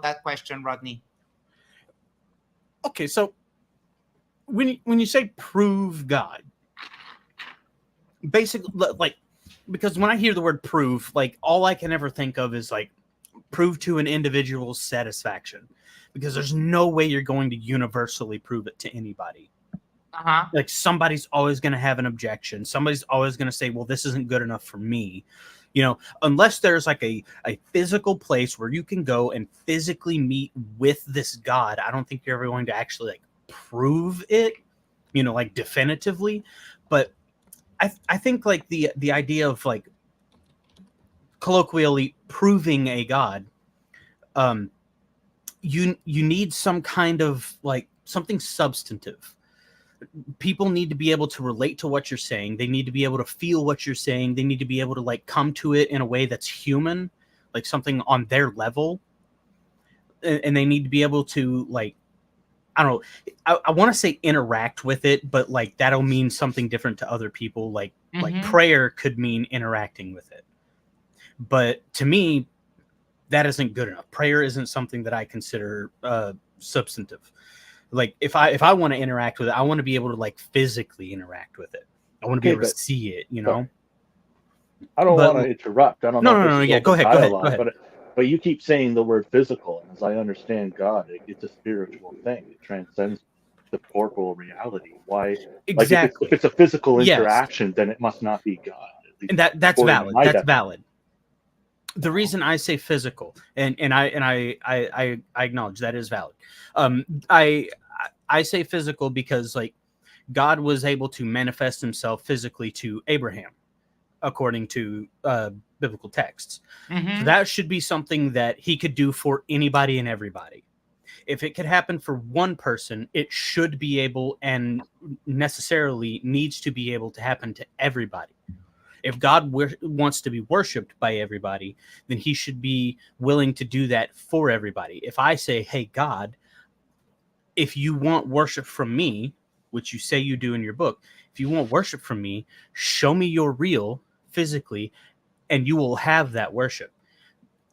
that question, Rodney? Okay, so when you say prove God, basically, like, because when I hear the word prove, like, all I can ever think of is like prove to an individual's satisfaction, because there's no way you're going to universally prove it to anybody. Uh-huh. Like, somebody's always going to have an objection. Somebody's always going to say, well, this isn't good enough for me. Unless there's like a physical place where you can go and physically meet with this God, I don't think you're ever going to actually like prove it, like definitively. But I think like the idea of like colloquially proving a God, um, you need some kind of like something substantive. People need to be able to relate to what you're saying. They need to be able to feel what you're saying. They need to be able to like come to it in a way that's human, like something on their level. And they need to be able to like, I don't know. I want to say interact with it, but like that'll mean something different to other people. Like Mm-hmm. prayer could mean interacting with it. But to me, that isn't good enough. Prayer isn't something that I consider substantive. Like if I want to interact with it, I want to be able to like physically interact with it. I want to be Okay, able to but see it, sorry, I don't But want to interrupt. I don't no, know if no, this no, is yeah, go open ahead, go ahead, go dialogue, ahead. but you keep saying the word physical, and as I understand God, it's a spiritual thing. It transcends the corporal reality. Why, like if Exactly. it's a physical Yes, interaction, then it must not be God, at least and that's according to valid. my That's definition. valid. The reason I say physical, and I acknowledge that is valid. Um, I I say physical because like God was able to manifest Himself physically to Abraham, according to biblical texts. So Mm-hmm. that should be something that He could do for anybody and everybody. If it could happen for one person, it should be able and necessarily needs to be able to happen to everybody. If God wants to be worshipped by everybody, then He should be willing to do that for everybody. If I say, hey, God, if you want worship from me, which you say you do in your book, if you want worship from me, show me your real physically, and you will have that worship.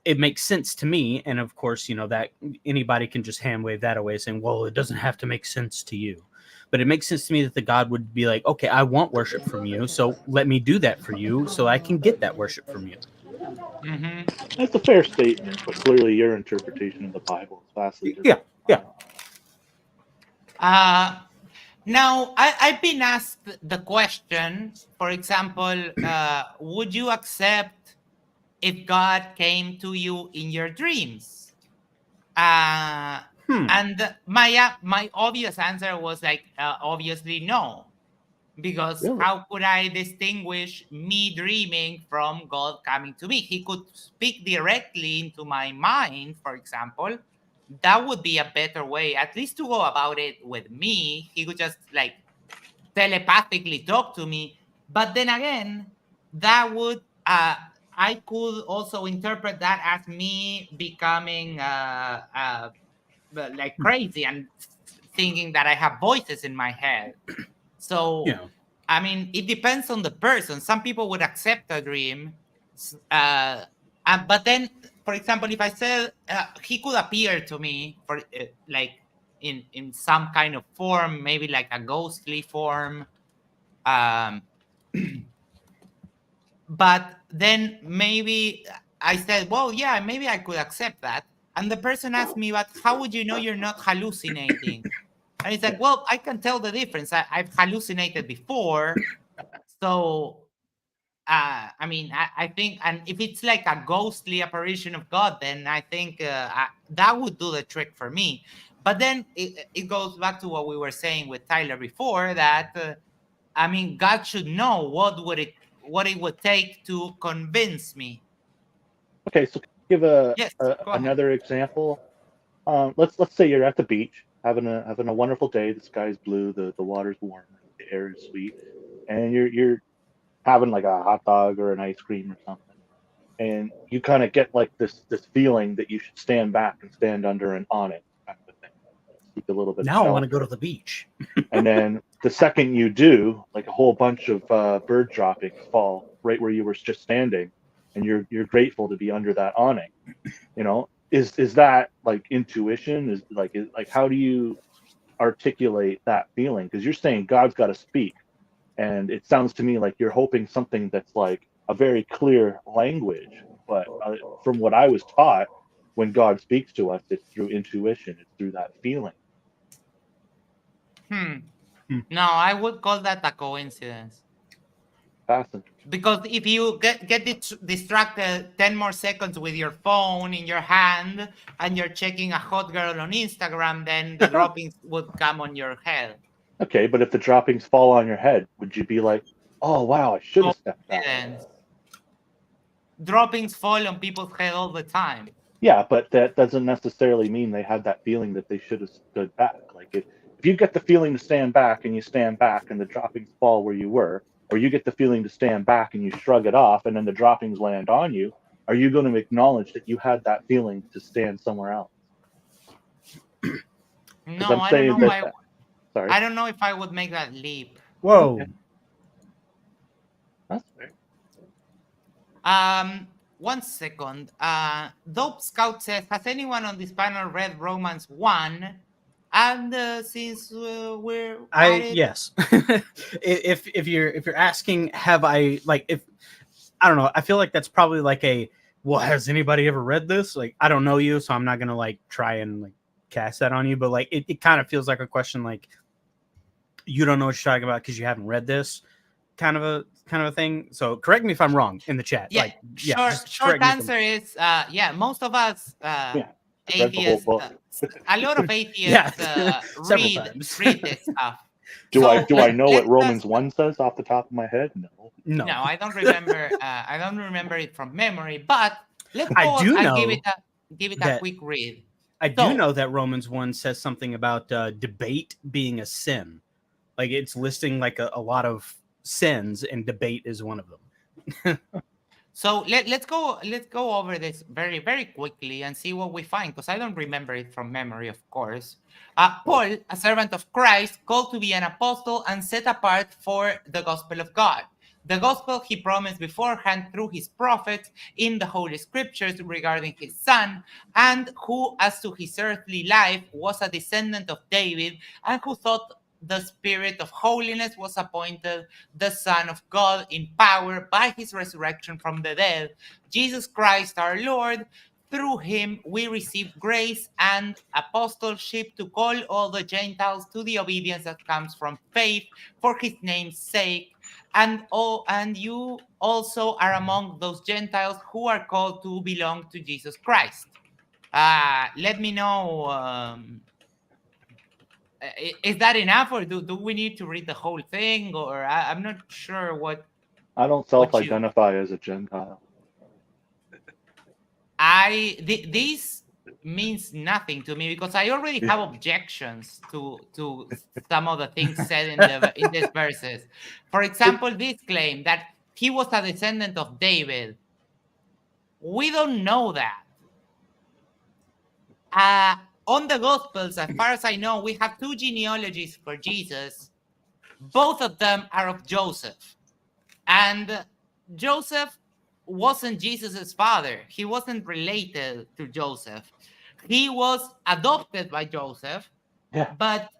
It makes sense to me. And of course, that anybody can just hand wave that away saying, well, it doesn't have to make sense to you. But it makes sense to me that the God would be like, okay, I want worship from you. So let me do that for you so I can get that worship from you. Mm-hmm. That's a fair statement, but clearly your interpretation of the Bible is vastly Yeah. different from Yeah. mine. Uh, Now, I've been asked the question, for example, would you accept if God came to you in your dreams? Uh, Hmm. and my obvious answer was like, obviously no, because Really? how could I distinguish me dreaming from God coming to me? He could speak directly into my mind, for example. That would be a better way, at least to go about it with me. He could just like telepathically talk to me. But then again, that would I could also interpret that as me becoming like crazy and thinking that I have voices in my head. So Yeah. I mean, it depends on the person. Some people would accept a dream, but then, for example, if I said he could appear to me for like in some kind of form, maybe like a ghostly form, um, but then maybe I said, well, yeah, maybe I could accept that. And the person asked me, but how would you know you're not hallucinating? And it's like, Yeah. well, I can tell the difference. I've hallucinated before. So, I mean, I think, and if it's like a ghostly apparition of God, then I think that would do the trick for me. But then it goes back to what we were saying with Tyler before that I mean, God should know what it would take to convince me. Okay, so give Yes, go ahead. another example. Let's say you're at the beach having a wonderful day. The sky's blue, the water's warm, the air is sweet, and you're having like a hot dog or an ice cream or something, and you kind of get like this feeling that you should stand back and stand under an awning kind of a thing, seek a little bit of Now I want to go to shelter. the beach. And then the second you do, like a whole bunch of bird droppings fall right where you were just standing, and you're grateful to be under that awning. You know, is that like intuition? Is like how do you articulate that feeling? Because you're saying God's got to speak, and it sounds to me like you're hoping something that's like a very clear language. But from what I was taught, when God speaks to us, it's through intuition. It's through that feeling. No, I would call that a coincidence. Fascinating. Because if you get distracted 10 more seconds with your phone in your hand and you're checking a hot girl on Instagram, then the droppings would come on your head. Okay, but if the droppings fall on your head, would you be like, "Oh wow, I should have stepped back"? Coincidence. Droppings fall on people's head all the time. Yeah, but that doesn't necessarily mean they had that feeling that they should have stood back. Like if you get the feeling to stand back and you stand back and the droppings fall where you were, or you get the feeling to stand back and you shrug it off and then the droppings land on you, are you going to acknowledge that you had that feeling to stand somewhere else? No, I'm I saying don't know. that- Sorry, I don't know if I would make that leap. Whoa. Okay. That's fair. 1 second. Dope Scout says, has anyone on this panel read Romans 1? And since we're at it, Yes. if you're asking, have I, like, if I don't know, I feel like that's probably like a, well, has anybody ever read this? Like, I don't know you, so I'm not gonna like try and like cast that on you, but like it kind of feels like a question like you don't know what you're talking about because you haven't read this kind of a thing. So correct me if I'm wrong in the chat. yeah, Like, yeah, just short correct me if I'm- answer is yeah, most of us I've read the whole atheists, book. a lot of atheists Yeah, several read times. this stuff. Do I So, know what let's Romans just- 1 says off the top of my head? No. No. No, I don't remember. I don't remember it from memory, but let's I go do and know give it a that- quick read. I do So- know that Romans 1 says something about debate being a sin. Like it's listing like a lot of sins, and debate is one of them. So let's go over this very, very quickly and see what we find, because I don't remember it from memory, of course. Paul, a servant of Christ, called to be an apostle and set apart for the gospel of God. The gospel he promised beforehand through his prophets in the Holy Scriptures regarding his son, and who, as to his earthly life, was a descendant of David, and who thought the Spirit of holiness was appointed the Son of God in power by his resurrection from the dead, Jesus Christ our Lord. Through him we receive grace and apostleship to call all the Gentiles to the obedience that comes from faith for his name's sake. And you also are among those Gentiles who are called to belong to Jesus Christ. Let me know. Is that enough, or do we need to read the whole thing? Or I'm not sure what. I don't self-identify as a Gentile. This means nothing to me because I already have objections to some of the things said in these verses. For example, this claim that he was a descendant of David. We don't know that. On the Gospels, as far as I know, we have 2 genealogies for Jesus. Both of them are of Joseph. And Joseph wasn't Jesus's father. He wasn't related to Joseph. He was adopted by Joseph. Yeah. But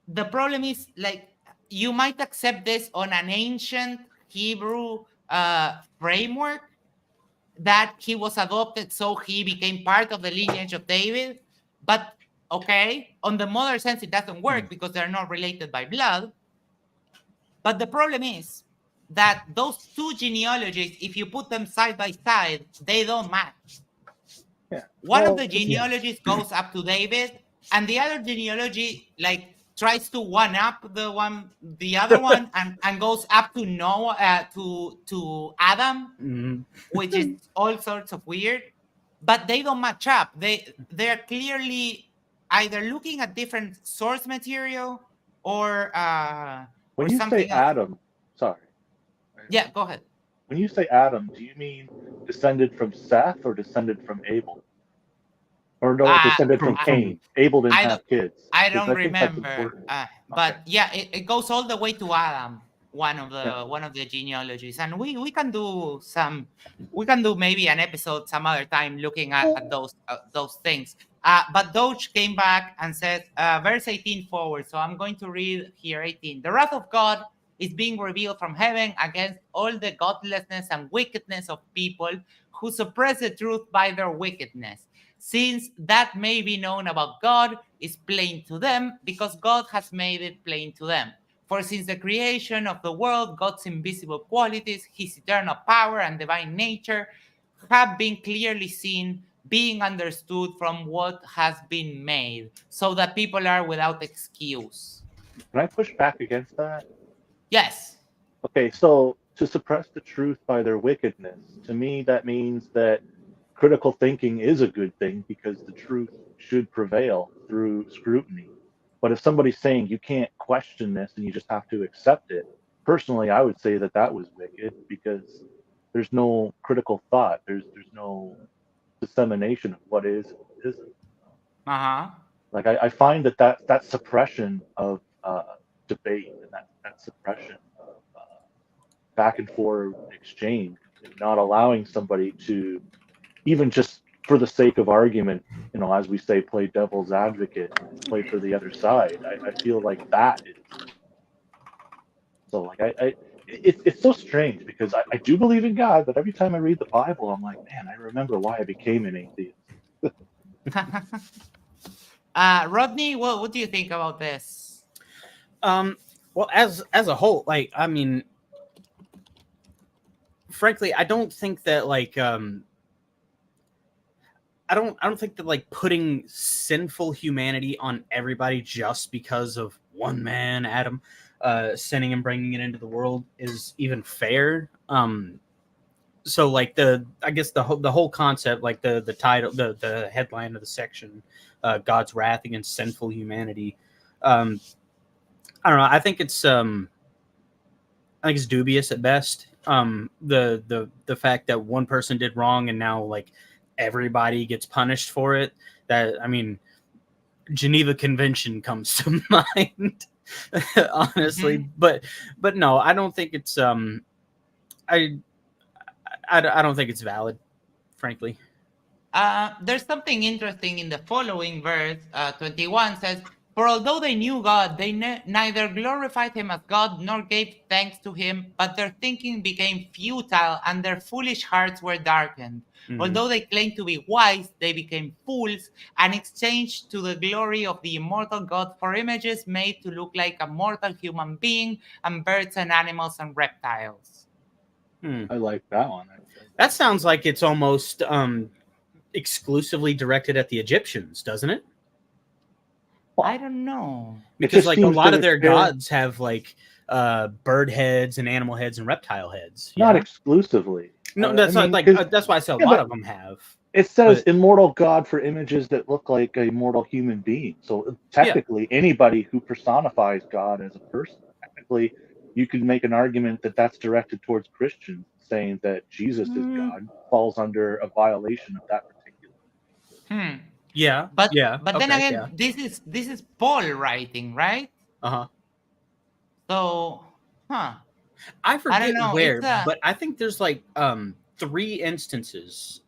the problem is, like, you might accept this on an ancient Hebrew framework, that he was adopted, so he became part of the lineage of David. But okay, on the modern sense, it doesn't work because they're not related by blood. But the problem is that those 2 genealogies, if you put them side by side, they don't match. Yeah. One Well, of the genealogies goes up to David, and the other genealogy like tries to one up the other one, and goes up to Noah, to Adam, which is all sorts of weird. But they don't match up. They're clearly either looking at different source material or When or you something say else. Adam, sorry. Yeah, go ahead. When you say Adam, do you mean descended from Seth or descended from Abel? Or no, descended from from- Cain. Abel didn't I have kids. I 'Cause don't think that's remember. important. But yeah, it goes all the way to Adam, one of the genealogies, and we can do maybe an episode some other time looking at those things. But Doge came back and said, verse 18 forward. So I'm going to read here 18. The wrath of God is being revealed from heaven against all the godlessness and wickedness of people who suppress the truth by their wickedness. Since that may be known about God is plain to them, because God has made it plain to them. For since the creation of the world, God's invisible qualities, his eternal power and divine nature, have been clearly seen, being understood from what has been made, so that people are without excuse. Can I push back against that? Yes. Okay, so to suppress the truth by their wickedness, to me, that means that critical thinking is a good thing because the truth should prevail through scrutiny. But if somebody's saying you can't question this and you just have to accept it, personally, I would say that that was wicked because there's no critical thought. There's no dissemination of what is and isn't. Uh-huh. Like I find that suppression of debate and that suppression of back and forth exchange, not allowing somebody to even just for the sake of argument, as we say, play devil's advocate, play for the other side. I feel like that is so like it's so strange because I do believe in God, but every time I read the Bible, I'm like, man, I remember why I became an atheist. Rodney, what do you think about this? Well, as a whole, like, I mean, frankly, I don't think that I don't think that like putting sinful humanity on everybody just because of one man, Adam, sinning and bringing it into the world is even fair. So like I guess the whole concept, like the title, the headline of the section, God's wrath against sinful humanity. I don't know. I think it's dubious at best. The fact that one person did wrong and now like everybody gets punished for it. That, I mean, Geneva Convention comes to mind, honestly. Mm-hmm. But no, I don't think it's I don't think it's valid, frankly. There's something interesting in the following verse. 21 says, "For although they knew God, they neither glorified him as God nor gave thanks to him, but their thinking became futile and their foolish hearts were darkened. Mm-hmm. Although they claimed to be wise, they became fools and exchanged to the glory of the immortal God for images made to look like a mortal human being and birds and animals and reptiles." I like that one. That sounds like it's almost exclusively directed at the Egyptians, doesn't it? I don't know. Because like a lot of their gods have like bird heads and animal heads and reptile heads. Not exclusively. No, that's that's why I say a lot of them have. It says immortal God for images that look like a mortal human being. So technically, anybody who personifies God as a person, technically, you could make an argument that that's directed towards Christians, saying that Jesus is God falls under a violation of that particular. Yeah, but then again, this is Paul writing, right? So, I forget where, but I think there's like 3 instances.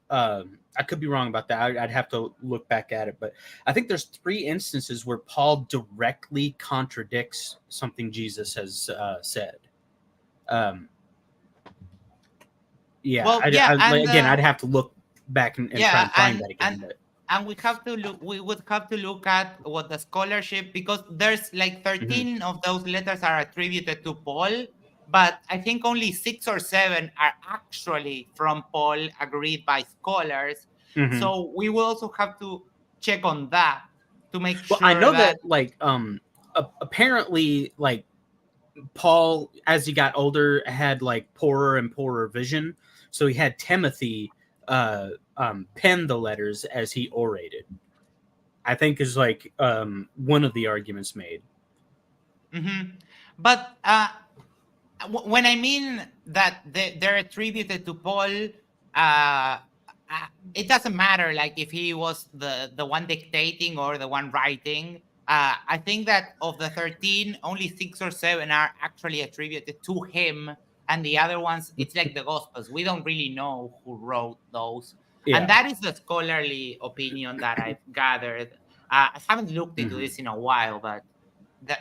I could be wrong about that. I'd have to look back at it, but I think there's 3 instances where Paul directly contradicts something Jesus has said. Again, I'd have to look back and try and find that again. And we would have to look at what the scholarship, because there's like 13 of those letters are attributed to Paul, but I think only 6 or 7 are actually from Paul, agreed by scholars. So we will also have to check on that to make sure. Well, I know that like apparently like Paul, as he got older, had like poorer and poorer vision, so he had Timothy pen the letters as he orated. I think is like one of the arguments made. But when I mean that they're attributed to Paul, it doesn't matter like if he was the one dictating or the one writing. I think that of the 13, only 6 or 7 are actually attributed to him, and the other ones, it's like the Gospels. We don't really know who wrote those. Yeah. And that is the scholarly opinion that I've gathered. I haven't looked into Mhm. this in a while, but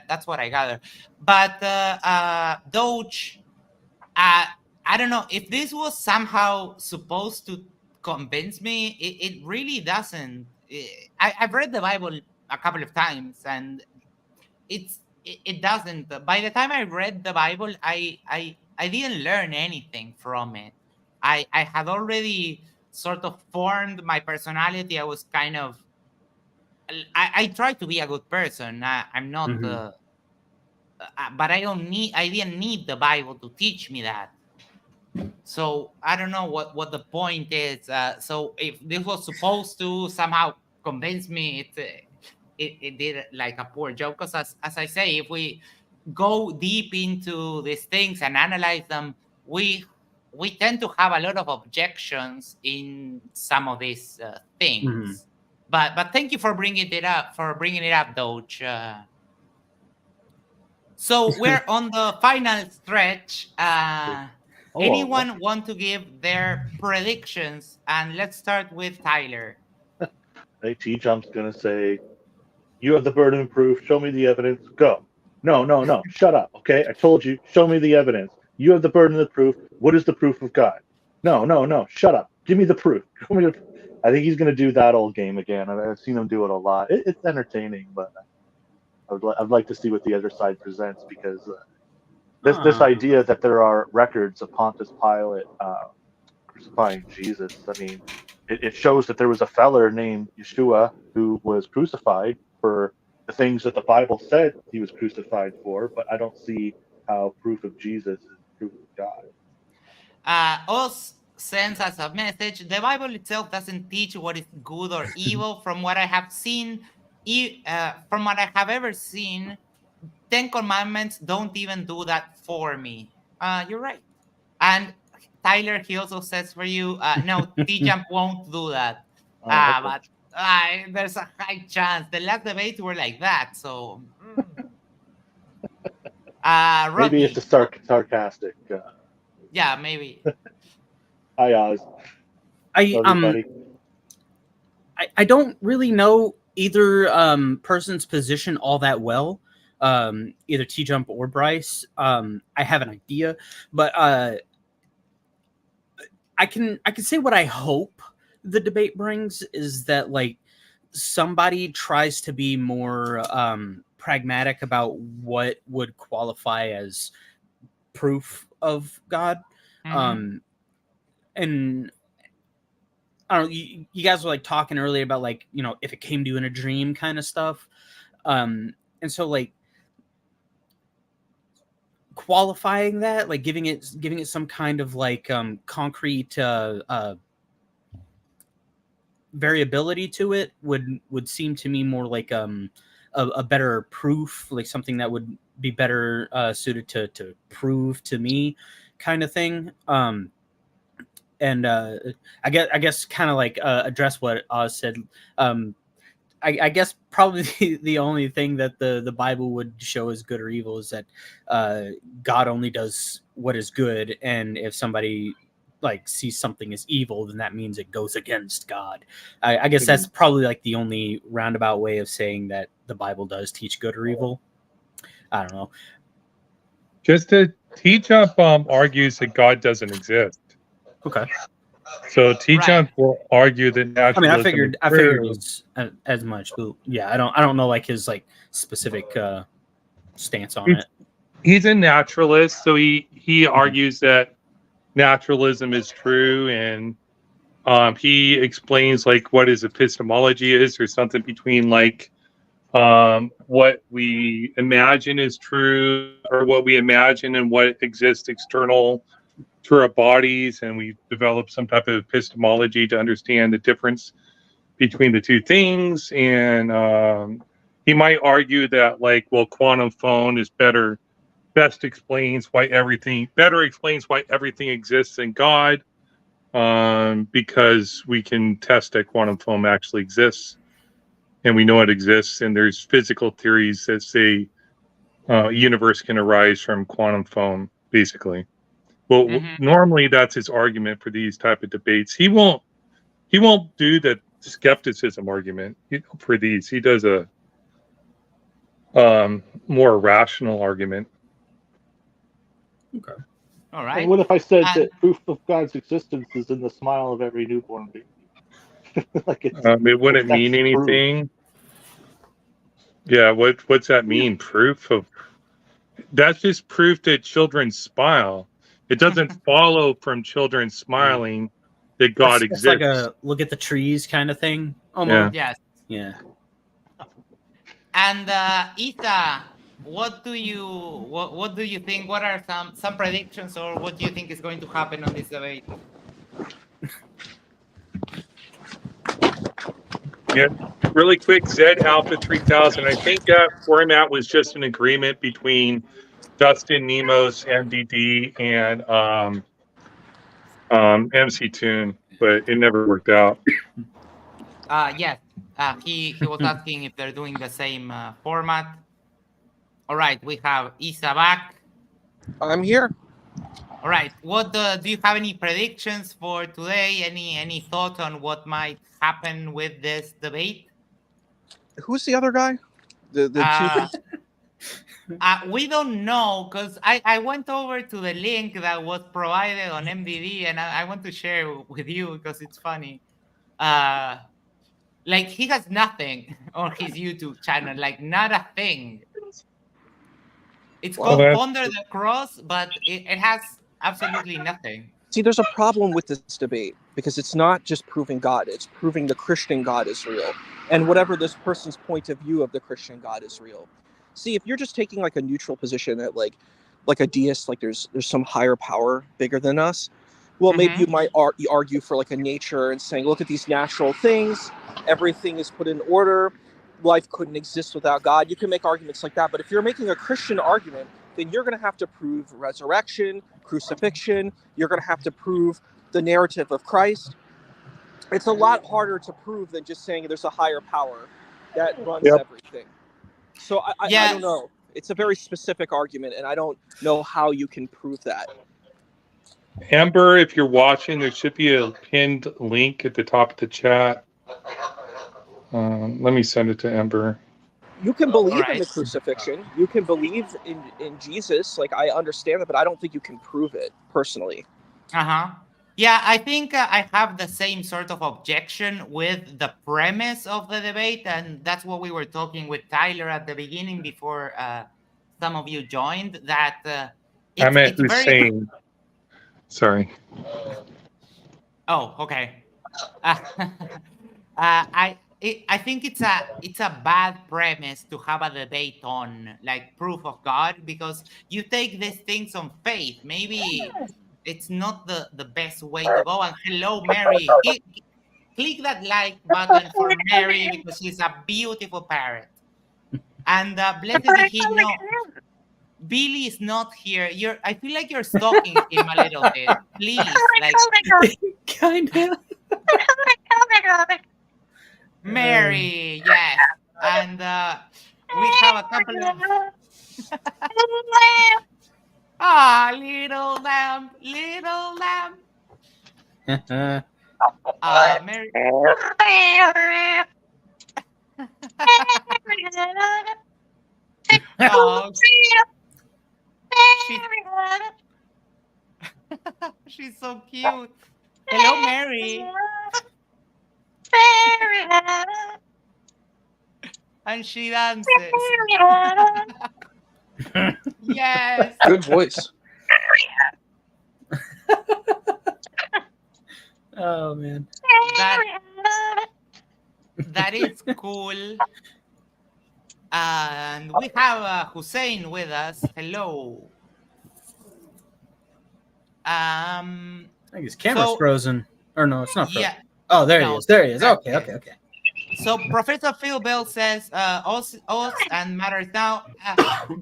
that's what I gather. But Doge, I don't know if this was somehow supposed to convince me. It really doesn't. I've read the Bible a couple of times, and it doesn't. By the time I read the Bible, I didn't learn anything from it. I had already sort of formed my personality. I was kind of I try to be a good person. I'm not Mhm. but I didn't need the Bible to teach me that. So I don't know what the point is. So if this was supposed to somehow convince me, it did like a poor job. Because as I say, if we go deep into these things and analyze them, we tend to have a lot of objections in some of these Mhm. things. But thank you for bringing it up. Doge. So we're on the final stretch. Oh, Anyone want to give their predictions? And let's start with Tyler. hey, T Jump's gonna say, "You have the burden of proof. Show me the evidence. Go." No, no, no. Shut up. Okay, I told you. Show me the evidence. You have the burden of proof. What is the proof of God? No, no, no. Shut up. Give me the proof. Show me the. I think he's gonna do that old game again. I've seen him do it a lot. It's entertaining, but I'd like to see what the other side presents because this Uh, idea that there are records of Pontius Pilate crucifying Jesus. I mean, it shows that there was a feller named Yeshua who was crucified for the things that the Bible said he was crucified for, but I don't see how proof of Jesus is proof of God. Us sends us a message. The Bible itself doesn't teach what is good or evil. From what I have seen, from what I have ever seen, 10 Commandments don't even do that for me. You're right. And Tyler, he also says for you, no, T-Jump won't do that. Okay. But there's a high chance. The last debates were like that. So, Maybe it's a Rodney, sarcastic. yeah, maybe. Hi, Oz. I Love you, buddy. I don't really know either person's position all that well. Either T Jump or Bryce. I have an idea, but I can say what I hope the debate brings is that like somebody tries to be more pragmatic about what would qualify as proof of God. Mhm. And I don't know, you guys were like talking earlier about like, you know, if it came to you in a dream kind of stuff. And so like qualifying that, like giving it some kind of like concrete variability to it would seem to me more like a better proof, like something that would be better suited to prove to me kind of thing. And I guess kind of like address what Oz said. I guess probably the only thing that the Bible would show as good or evil is that God only does what is good, and if somebody like sees something as evil, then that means it goes against God. I guess that's probably like the only roundabout way of saying that the Bible does teach good or evil. I don't know. Just to T-Jump argues that God doesn't exist. Okay. So T-Jump Right. will argue that I mean, naturalism I figured as much, but yeah, I don't know like his like specific stance on it. He's a naturalist, so he argues that naturalism is true, and he explains like what his epistemology is, or something between like what we imagine is true, or what we imagine and what exists external to our bodies, and we develop some type of epistemology to understand the difference between the two things. And he might argue that like, well, quantum phone is best explains why everything exists in God, because we can test that quantum foam actually exists. and we know it exists. And there's physical theories that say universe can arise from quantum foam, basically. Well, normally that's his argument for these type of debates. He won't do the skepticism argument for these. He does a more rational argument. Okay. All right. And what if I said that proof of God's existence is in the smile of every newborn baby? Like It wouldn't mean that's proof. anything. Yeah, what's that mean? Proof of that's just proof that children smile. It doesn't follow from children smiling that God It's exists. like a look at the trees kind of thing. Almost. Yes. Yeah. And Isa, what do you think? What are some predictions, or what do you think is going to happen on this debate? Yeah, really quick, Z Alpha 3000. I think that format was just an agreement between Dustin, Nemos, MDD, and MC Tune, but it never worked out. Yes. He was asking if they're doing the same format. All right, we have Isa back. I'm here. All right, what do you have any predictions for today? Any thoughts on what might happen with this debate? Who's the other guy? The two. We don't know, because I went over to the link that was provided on MDD, and I want to share with you because it's funny. Like, he has nothing on his YouTube channel, like not a thing. It's called Ponder the Cross, but it has absolutely nothing. See, there's a problem with this debate because it's not just proving God; it's proving the Christian God is real, and whatever this person's point of view of the Christian God is real. See, if you're just taking like a neutral position that like a deist, like there's some higher power bigger than us, well, maybe you might argue for like a nature and saying, look at these natural things, everything is put in order, life couldn't exist without God. You can make arguments like that, but if you're making a Christian argument, then you're going to have to prove resurrection, crucifixion, you're going to have to prove the narrative of Christ. It's a lot harder to prove than just saying there's a higher power that runs everything. So I don't know. It's a very specific argument, and I don't know how you can prove that. Amber, if you're watching, there should be a pinned link at the top of the chat. Let me send it to Amber. You can believe in the crucifixion. You can believe in Jesus. Like, I understand that, but I don't think you can prove it personally. Yeah, I think I have the same sort of objection with the premise of the debate, and that's what we were talking with Tyler at the beginning before some of you joined. That I meant Hussein. Sorry. Oh, okay. I think it's a bad premise to have a debate on like proof of God, because you take these things on faith. Maybe it's not the best way to go. And hello, Mary. Click that like button for Mary because she's a beautiful parrot. And blessed is he. No, Billy is not here. I feel like you're stalking him a little bit. Please, like kind of. Mary, yes. And we have a couple of little lamb, Mary. Oh, she's so cute. Hello, Mary. And she dances. Yes. Good voice. Oh man. That is cool. And we have Hussein with us. Hello. I think his camera's so- frozen. Or no, it's not frozen. Yeah. Oh, there No, he is. There he is. Okay, okay. okay. So Professor Phil Bell says, us and matters now,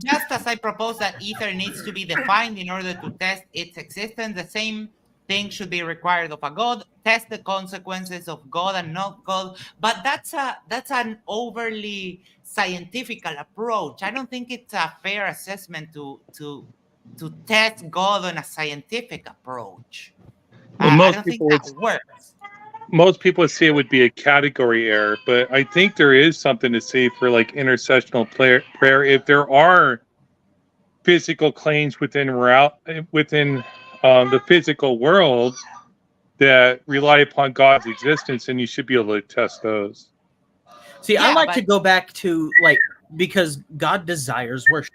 just as I propose that ether needs to be defined in order to test its existence, the same things should be required of a God, test the consequences of God and not God. But that's an overly scientific approach. I don't think it's a fair assessment to test God on a scientific approach. Well, I don't think that works. most people would say it would be a category error, but I think there is something to say for like intercessional prayer. If there are physical claims within the physical world that rely upon God's existence, and you should be able to test those. See, I Yeah, like to but- go back to like, because God desires worship,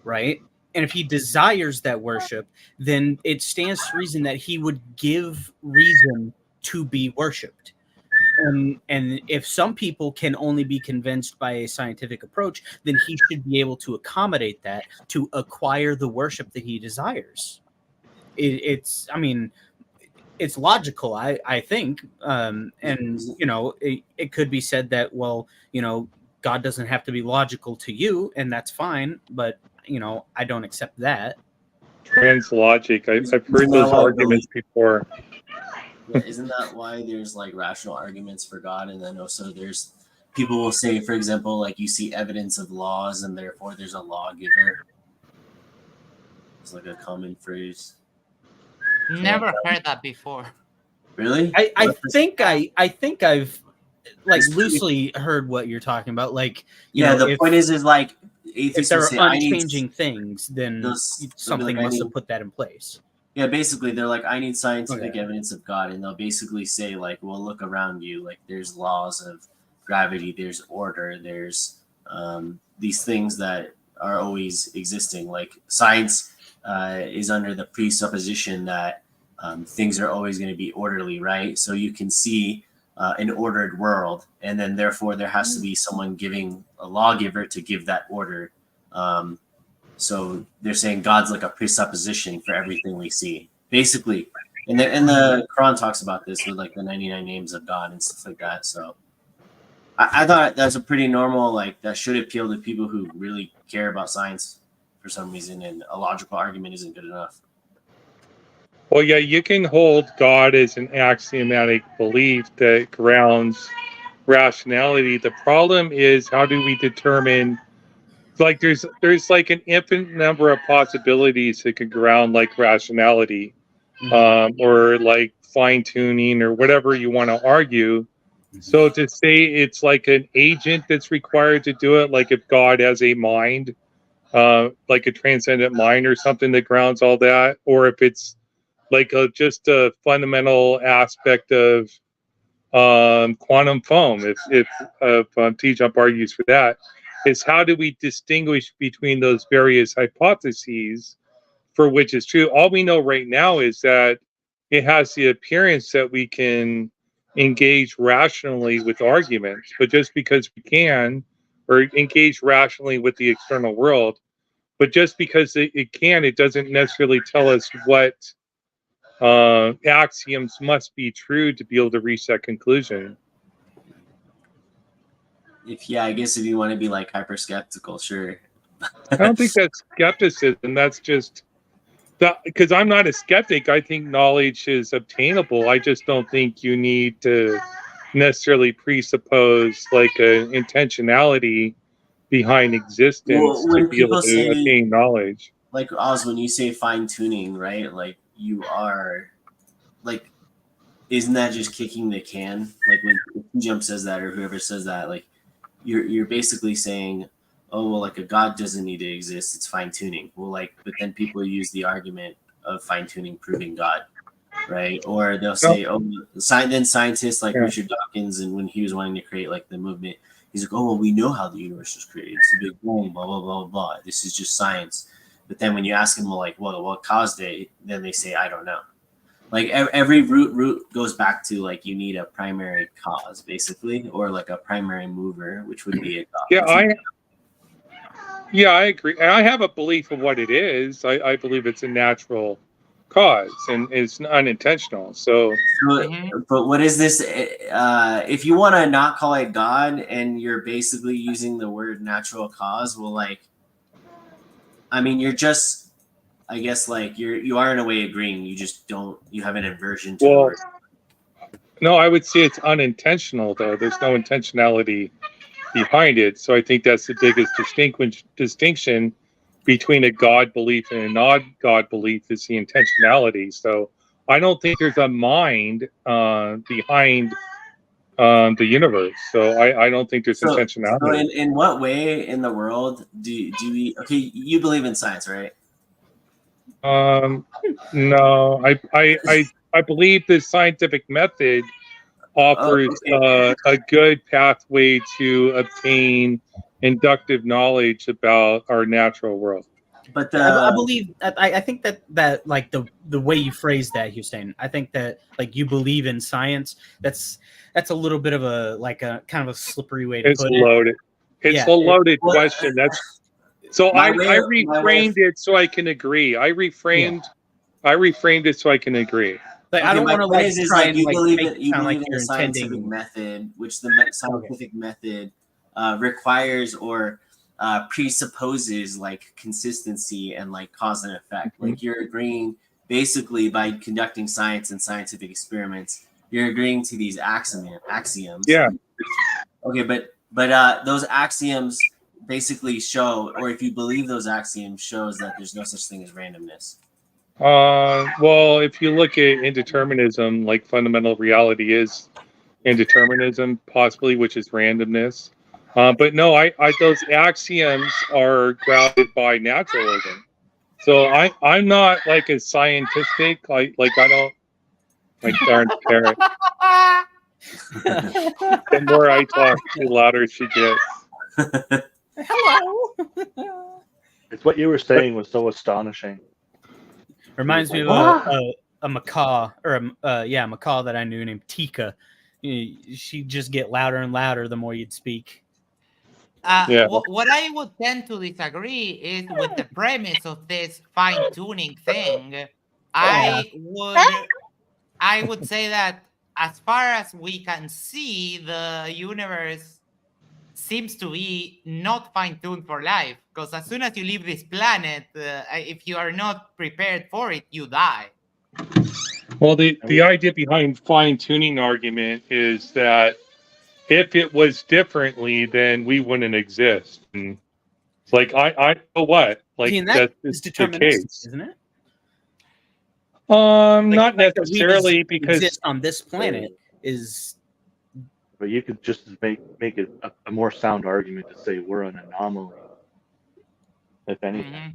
right? And if he desires that worship, then it stands to reason that he would give reason to be worshipped. And if some people can only be convinced by a scientific approach, then he should be able to accommodate that to acquire the worship that he desires. It's, I mean, it's logical, I think. And, you know, it could be said that, well, you know, God doesn't have to be logical to you, and that's fine. But, you know, I don't accept that. Trans logic. I've heard those arguments before. Yeah, isn't that why there's like rational arguments for God, and then also there's people will say, for example, like you see evidence of laws, and therefore there's a lawgiver. It's like a common phrase. Never heard that before. Really? I think I've like It's- loosely heard what you're talking about. Like, you Yeah, know, the point is like if atheists there will are say, I need unchanging things, then those- something like, I must have need- put that in place. Yeah, basically they're like, I need scientific Okay. evidence of God, and they'll basically say like, well, look around you, like there's laws of gravity, there's order, there's these things that are always existing. Like science is under the presupposition that things are always going to be orderly, right? So you can see an ordered world, and then therefore there has to be someone giving a lawgiver to give that order. So they're saying God's like a presupposition for everything we see, basically. And the Quran talks about this with like the 99 names of God and stuff like that. So I thought that's a pretty normal, like that should appeal to people who really care about science for some reason, and a logical argument isn't good enough. Well, yeah, you can hold God as an axiomatic belief that grounds rationality. The problem is, how do we determine? Like, there's like an infinite number of possibilities that could ground like rationality, or like fine tuning, or whatever you want to argue. So to say it's like an agent that's required to do it, like if God has a mind, like a transcendent mind or something that grounds all that, or if it's like just a fundamental aspect of quantum foam, if T-Jump argues for that, is how do we distinguish between those various hypotheses for which is true? All we know right now is that it has the appearance that we can engage rationally with arguments, but just because we can, or engage rationally with the external world, but just because it can, it doesn't necessarily tell us what axioms must be true to be able to reach that conclusion. I guess if you want to be like hyper skeptical, sure. I don't think that's skepticism. That's just that, because I'm not a skeptic. I think knowledge is obtainable. I just don't think you need to necessarily presuppose like an intentionality behind existence Well, when to be able people to say- attain knowledge. Like Oz, when you say fine tuning, right? Like you are, like, isn't that just kicking the can? Like when Jump says that, or whoever says that, like you're basically saying, oh well, like a God doesn't need to exist. It's fine tuning. Well, like, but then people use the argument of fine tuning proving God, right? Or they'll say, then scientists like Richard Dawkins, and when he was wanting to create like the movement, he's like, oh well, we know how the universe was created. It's a big bang, blah blah blah blah. This is just science. But then when you ask them, well, like, well, what caused it? Then they say, I don't know. Like every root goes back to like you need a primary cause, basically, or like a primary mover, which would be a God. Yeah, I agree. And I have a belief of what it is. I believe it's a natural cause and it's unintentional. So, but what is this? If you want to not call it God and you're basically using the word natural cause, well, like, I mean, you're just I guess like you are in a way agreeing. You just don't. You have an aversion to. Well, it. no, I would say it's unintentional though. There's no intentionality behind it. So I think that's the biggest distinction between a God belief and a non-God belief is the intentionality. So I don't think there's a mind behind the universe. So I don't think there's So intentionality. in what way in the world do we? Okay, you believe in science, right? No, I believe the scientific method offers a good pathway to obtain inductive knowledge about our natural world. But I believe I think that like the way you phrase that, Hussein, I think that like you believe in science. That's a little bit of a like a kind of a slippery way to It's put it. loaded. It's Yeah, a loaded well, question. That's so I reframed it so I can agree. I reframed it so I can agree. Like I don't my want to point like is try like and you like believe make in it sound like the you're scientific intending. method, which the scientific method requires or presupposes like consistency and like cause and effect. Mhm. Like you're agreeing basically by conducting science and scientific experiments, you're agreeing to these axioms. Yeah. Okay, but those axioms basically show, or if you believe those axioms, shows that there's no such thing as randomness. Well, if you look at indeterminism, like fundamental reality is indeterminism, possibly, which is randomness. But no, I those axioms are grounded by naturalism. So I'm not like a scientific, like I don't like darn parrot. The more I talk, the louder she gets. Hello. It's what you were saying was so astonishing. Reminds me of a macaw or a macaw that I knew named Tika. She'd just get louder and louder the more you'd speak. Yeah. What I would tend to disagree is with the premise of this fine-tuning thing. I would say that as far as we can see, the universe seems to be not fine-tuned for life. Because as soon as you leave this planet, if you are not prepared for it, you die. Well, the idea behind fine-tuning argument is that if it was differently, then we wouldn't exist. And it's like I know what, like See, and that that's is the deterministic, case. isn't it? Not the fact that we necessarily because exist on this planet is. But you could just make it a more sound argument to say we're an anomaly, if anything. Mhm.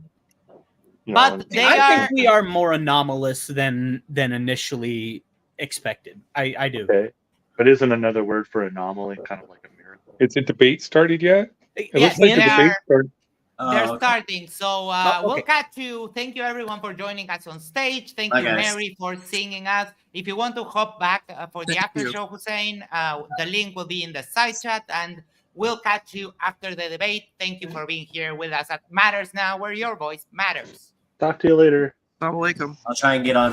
You know, But and- they I are. think we are more anomalous than initially expected. I do. Okay. But isn't another word for anomaly kind of like a miracle? it's a debate started yet? It Yes, looks like the they debate are. started. They're okay. starting. So we'll okay. catch you. Thank you, everyone, for joining us on stage. Thank Bye, you, guys. Mary, for singing us. If you want to hop back for the Thank after you. show, Hussein, the link will be in the side chat, and we'll catch you after the debate. Thank you for being here with us at Matters Now, where your voice matters. Talk to you later. Assalamu alaikum. I'll try and get on.